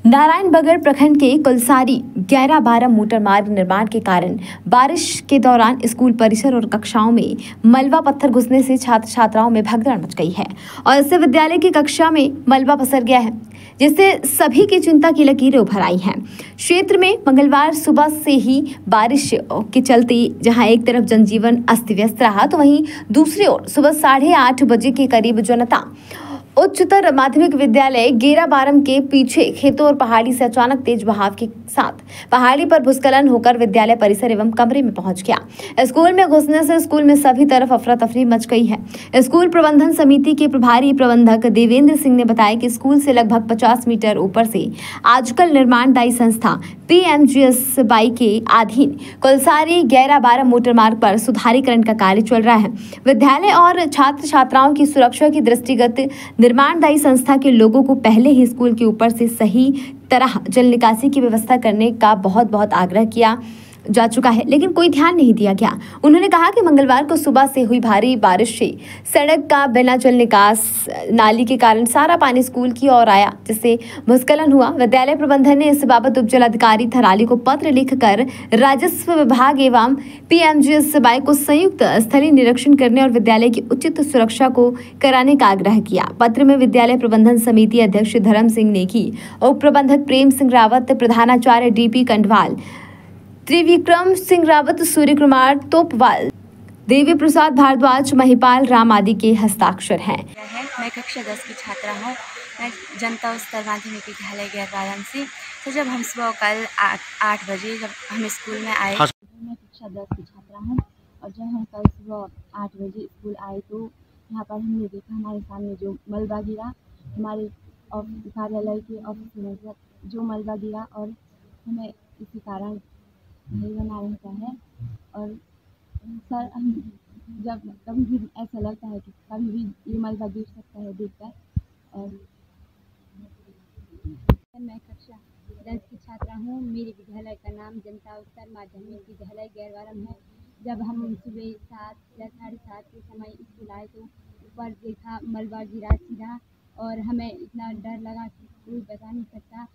नारायणबगड़ प्रखंड के कुलसारी 11-12 मोटर मार्ग निर्माण के कारण बारिश के दौरान स्कूल परिसर और कक्षाओं में मलबा पत्थर घुसने से छात्र छात्राओं में भगदड़ मच गई है और इससे विद्यालय की कक्षा में मलबा पसर गया है, जिससे सभी की चिंता की लकीरें उभर आई हैं। क्षेत्र में मंगलवार सुबह से ही बारिश के चलते जहां एक तरफ जनजीवन अस्त व्यस्त रहा, तो वहीं दूसरी ओर सुबह 8:30 बजे के करीब जनता उच्चतर माध्यमिक विद्यालय गेराबारम के पीछे खेतों और पहाड़ी से अचानक तेज बहाव के साथ पहाड़ी पर भूस्खलन होकर विद्यालय परिसर एवं कमरे में पहुंच गया। स्कूल में घुसने से स्कूल में सभी तरफ अफरा तफरी मच गई है। स्कूल प्रबंधन समिति के प्रभारी प्रबंधक देवेंद्र सिंह ने बताया कि स्कूल से लगभग 50 मीटर ऊपर से आजकल निर्माणदायी संस्था PMGSY के अधीन कुलसारी 11-12 मोटर मार्ग पर सुधारीकरण का कार्य चल रहा है। विद्यालय और छात्र छात्राओं की सुरक्षा की दृष्टिगत निर्माणदायी संस्था के लोगों को पहले ही स्कूल के ऊपर से सही तरह जल निकासी की व्यवस्था करने का बहुत आग्रह किया जा चुका है, लेकिन कोई ध्यान नहीं दिया गया। उन्होंने कहा कि मंगलवार को सुबह से हुई भारी बारिश से सड़क का बिना जल निकास नाली के कारण सारा पानी स्कूल की ओर आया, जिससे भूस्खलन हुआ। विद्यालय प्रबंधन ने इस बाबत उप जिलाधिकारी थराली को पत्र लिखकर राजस्व विभाग एवं PMGSY को संयुक्त स्थलीय निरीक्षण करने और विद्यालय की उचित सुरक्षा को कराने का आग्रह किया। पत्र में विद्यालय प्रबंधन समिति अध्यक्ष धर्म सिंह नेगी, उप प्रबंधक प्रेम सिंह रावत, प्रधानाचार्य DP कंडवाल, त्रिविक्रम सिंह रावत, सूर्य कुमार तोपवाल, देवी प्रसाद भारद्वाज, महिपाल राम आदि के हस्ताक्षर हैं। मैं कक्षा 10 की छात्रा हूँ। मैं जनता उच्चतर माध्यमिक विद्यालय गेराबारम से। तो जब हम सुबह कल 8 बजे जब हम स्कूल में आए, मैं कक्षा 10 की छात्रा हूँ और जब हम कल सुबह 8 बजे स्कूल आए तो यहाँ पर हमने देखा हमारे सामने जो मलबा गिरा, हमारे कार्यालय के ऑफिस में जो मलबा गिरा और हमें इसी कारण नहीं बना रहता है। और सर, हम जब कभी भी ऐसा लगता है कि कभी भी ये मलबा गिर सकता है देखकर। और मैं कक्षा 10 की छात्रा हूँ। मेरे विद्यालय का नाम जनता उच्चतर माध्यमिक विद्यालय गेराबारम है। जब हम सुबह 7 या 7:30 के समय स्कूल आए तो ऊपर देखा मलबा गिरा सीधा और हमें इतना डर लगा कि कोई बता नहीं सकता।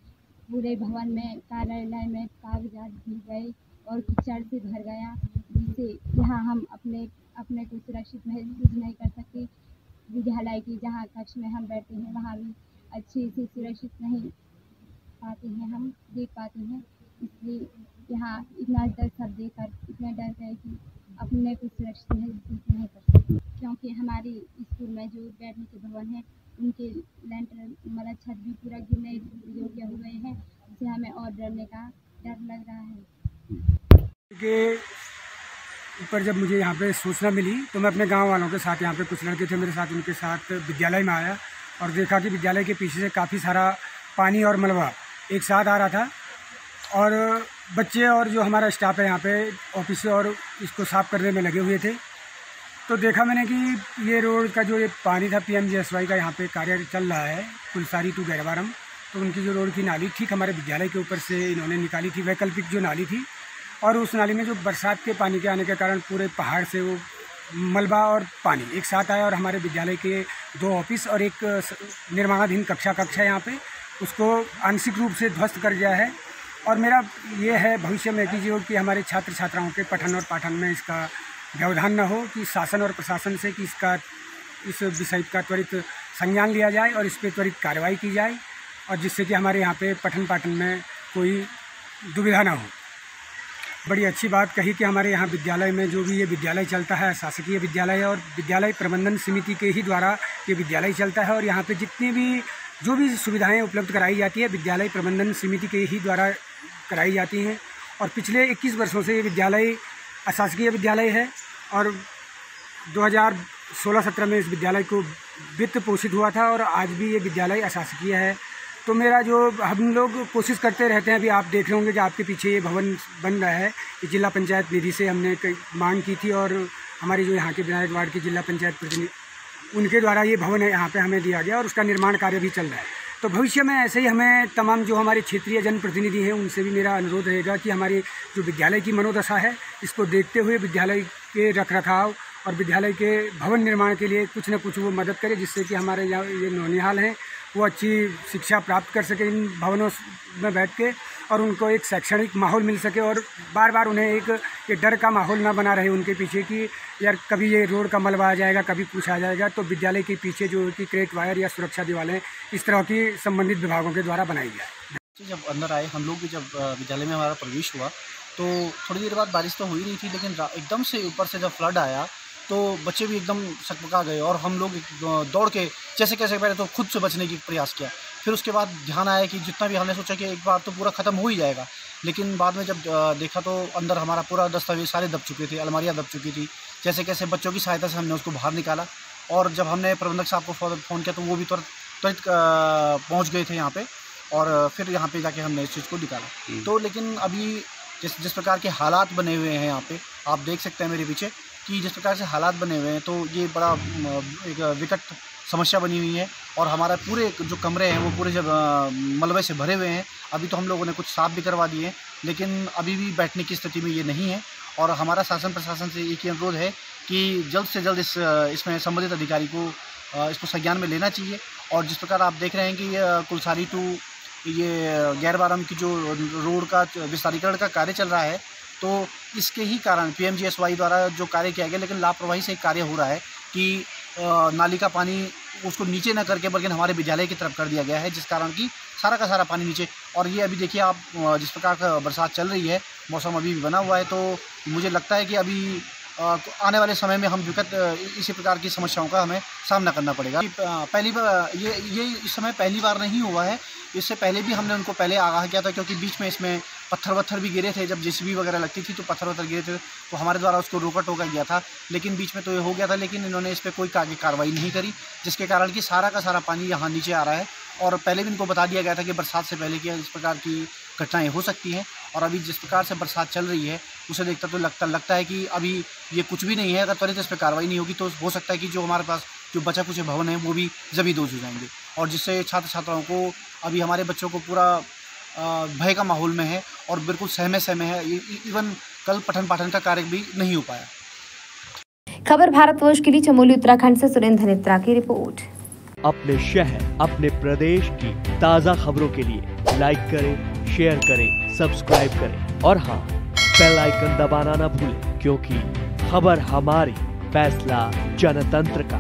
पूरे भवन में, कार्यालय में कागजात भीग गए और कीचड़ से भर गया, जिससे यहाँ हम अपने को सुरक्षित महसूस नहीं कर सकते। विद्यालय की जहाँ कक्ष में हम बैठते हैं वहाँ भी अच्छे से सुरक्षित नहीं पाते हैं, हम देख पाते हैं। इसलिए यहाँ इतना डर सब देखकर इतना डर गए कि अपने को सुरक्षित महसूस नहीं कर सकते, क्योंकि हमारे स्कूल में जो बैठने के भवन है उनके लेंटर मतलब छत भी पूरा गिरने योग्य हो गए हैं, जिससे हमें और डरने का डर लग रहा है। के ऊपर जब मुझे यहाँ पे सूचना मिली तो मैं अपने गांव वालों के साथ, यहाँ पे कुछ लड़के थे मेरे साथ, उनके साथ विद्यालय में आया और देखा कि विद्यालय के पीछे से काफ़ी सारा पानी और मलबा एक साथ आ रहा था और बच्चे और जो हमारा स्टाफ है यहाँ पे ऑफिस से और इसको साफ़ करने में लगे हुए थे। तो देखा मैंने कि ये रोड का जो ये पानी था PMGSY का यहाँ पे कार्य चल रहा है कुलसारी टू गेराबारम, तो उनकी जो रोड की नाली ठीक हमारे विद्यालय के ऊपर से इन्होंने निकाली थी, वैकल्पिक जो नाली थी। और उस नाली में जो बरसात के पानी के आने के कारण पूरे पहाड़ से वो मलबा और पानी एक साथ आया और हमारे विद्यालय के 2 ऑफिस और एक निर्माणाधीन कक्षा यहाँ पे उसको आंशिक रूप से ध्वस्त कर गया है। और मेरा ये है भविष्य में कि हमारे छात्र छात्राओं के पठन और पाठन में इसका व्यवधान न हो, कि शासन और प्रशासन से कि इस विषय का त्वरित संज्ञान लिया जाए और इस पर त्वरित कार्रवाई की जाए और जिससे कि हमारे यहाँ पे पठन पाठन में कोई दुविधा ना हो। बड़ी अच्छी बात कही कि हमारे यहाँ विद्यालय में जो भी ये विद्यालय चलता है शासकीय विद्यालय है और विद्यालय प्रबंधन समिति के ही द्वारा ये विद्यालय चलता है और यहाँ पे जितनी भी जो भी सुविधाएं उपलब्ध कराई जाती है विद्यालय प्रबंधन समिति के ही द्वारा कराई जाती हैं। और पिछले 21 वर्षों से ये विद्यालय अशासकीय विद्यालय है और 2016-17 में इस विद्यालय को वित्त पोषित हुआ था और आज भी ये विद्यालय अशासकीय है। तो मेरा जो हम लोग कोशिश करते रहते हैं, अभी आप देख रहे होंगे कि आपके पीछे ये भवन बन रहा है, ये जिला पंचायत निधि से हमने मांग की थी और हमारी जो यहाँ के विधायक वार्ड की जिला पंचायत प्रतिनिधि उनके द्वारा ये भवन है यहाँ पे हमें दिया गया और उसका निर्माण कार्य भी चल रहा है। तो भविष्य में ऐसे ही हमें तमाम जो हमारे क्षेत्रीय जनप्रतिनिधि हैं उनसे भी मेरा अनुरोध रहेगा कि हमारी जो विद्यालय की मनोदशा है इसको देखते हुए विद्यालय के रखरखाव और विद्यालय के भवन निर्माण के लिए कुछ न कुछ वो मदद करे, जिससे कि हमारे यहाँ ये नौनिहाल हैं वो अच्छी शिक्षा प्राप्त कर सके इन भवनों में बैठ के, और उनको एक शैक्षणिक माहौल मिल सके, और बार बार उन्हें एक ये डर का माहौल ना बना रहे उनके पीछे कि यार कभी ये रोड का मलबा आ जाएगा, कभी कुछ आ जाएगा। तो विद्यालय के पीछे जो कि क्रेट वायर या सुरक्षा दीवारें इस तरह की संबंधित विभागों के द्वारा बनाई जाए। जब अंदर आए हम लोग भी, जब विद्यालय में हमारा प्रवेश हुआ तो थोड़ी देर बाद बारिश तो हो ही रही थी, लेकिन एकदम से ऊपर से जब फ्लड आया तो बच्चे भी एकदम सकपका गए, और हम लोग दौड़ के जैसे कैसे पहले तो खुद से बचने की प्रयास किया। फिर उसके बाद ध्यान आया कि जितना भी हमने सोचा कि एक बार तो पूरा ख़त्म हो ही जाएगा, लेकिन बाद में जब देखा तो अंदर हमारा पूरा दस्तावेज सारे दब चुके थे, अलमारियाँ दब चुकी थी। जैसे कैसे बच्चों की सहायता से हमने उसको बाहर निकाला, और जब हमने प्रबंधक साहब को फ़ोन किया तो वो भी तुरंत पहुँच गए थे यहाँ पे, और फिर यहाँ पे जाके हमने इस चीज़ को निकाला। तो लेकिन अभी जिस प्रकार के हालात बने हुए हैं यहाँ पे, आप देख सकते हैं मेरे पीछे कि जिस प्रकार से हालात बने हुए हैं, तो ये बड़ा एक विकट समस्या बनी हुई है, और हमारा पूरे जो कमरे हैं वो पूरे जब मलबे से भरे हुए हैं। अभी तो हम लोगों ने कुछ साफ़ भी करवा दिए, लेकिन अभी भी बैठने की स्थिति में ये नहीं है, और हमारा शासन प्रशासन से एक ही अनुरोध है कि जल्द से जल्द इसमें संबंधित अधिकारी को इसको संज्ञान में लेना चाहिए। और जिस प्रकार आप देख रहे हैं कि कुलसारी टू ये गैरबारम की जो रोड का विस्तारीकरण का कार्य चल रहा है, तो इसके ही कारण PMGSY द्वारा जो कार्य किया गया, लेकिन लापरवाही से एक कार्य हो रहा है कि नाली का पानी उसको नीचे न करके बल्कि हमारे विद्यालय की तरफ कर दिया गया है, जिस कारण कि सारा का सारा पानी नीचे। और ये अभी देखिए आप, जिस प्रकार का बरसात चल रही है, मौसम अभी भी बना हुआ है, तो मुझे लगता है कि अभी आने वाले समय में हम विकट इसी प्रकार की समस्याओं का हमें सामना करना पड़ेगा। पहली बार ये इस समय पहली बार नहीं हुआ है, इससे पहले भी हमने उनको पहले आगाह किया था, क्योंकि बीच में इसमें पत्थर भी गिरे थे। जब JCB वगैरह लगती थी तो पत्थर गिरे थे, तो हमारे द्वारा उसको रोका टोका गया था, लेकिन बीच में तो ये हो गया था, लेकिन इन्होंने इस पर कोई कार्रवाई नहीं करी, जिसके कारण कि सारा का सारा पानी यहाँ नीचे आ रहा है। और पहले भी इनको बता दिया गया था कि बरसात से पहले कि इस प्रकार की घटनाएं हो सकती हैं, और अभी जिस प्रकार से बरसात चल रही है उसे देखकर तो लगता है कि अभी ये कुछ भी नहीं है। अगर त्वरित इस पर कार्रवाई नहीं होगी तो हो सकता है कि जो हमारे पास जो बचा कुछ भवन हैं वो भी जमींदोज हो जाएंगे, और जिससे छात्र छात्राओं को, अभी हमारे बच्चों को पूरा भय का माहौल में है, और बिल्कुल सहमे है। इवन कल पठन पाठन का कार्य भी नहीं हो पाया। खबर भारतवर्ष के लिए चमोली उत्तराखंड से सुरेंद्र धनित्रा की रिपोर्ट। अपने शहर, अपने प्रदेश की ताज़ा खबरों के लिए लाइक करें, शेयर करें, सब्सक्राइब करें, और हाँ, बेल आइकन दबाना ना भूलें, क्योंकि खबर हमारी, फैसला जनतंत्र का।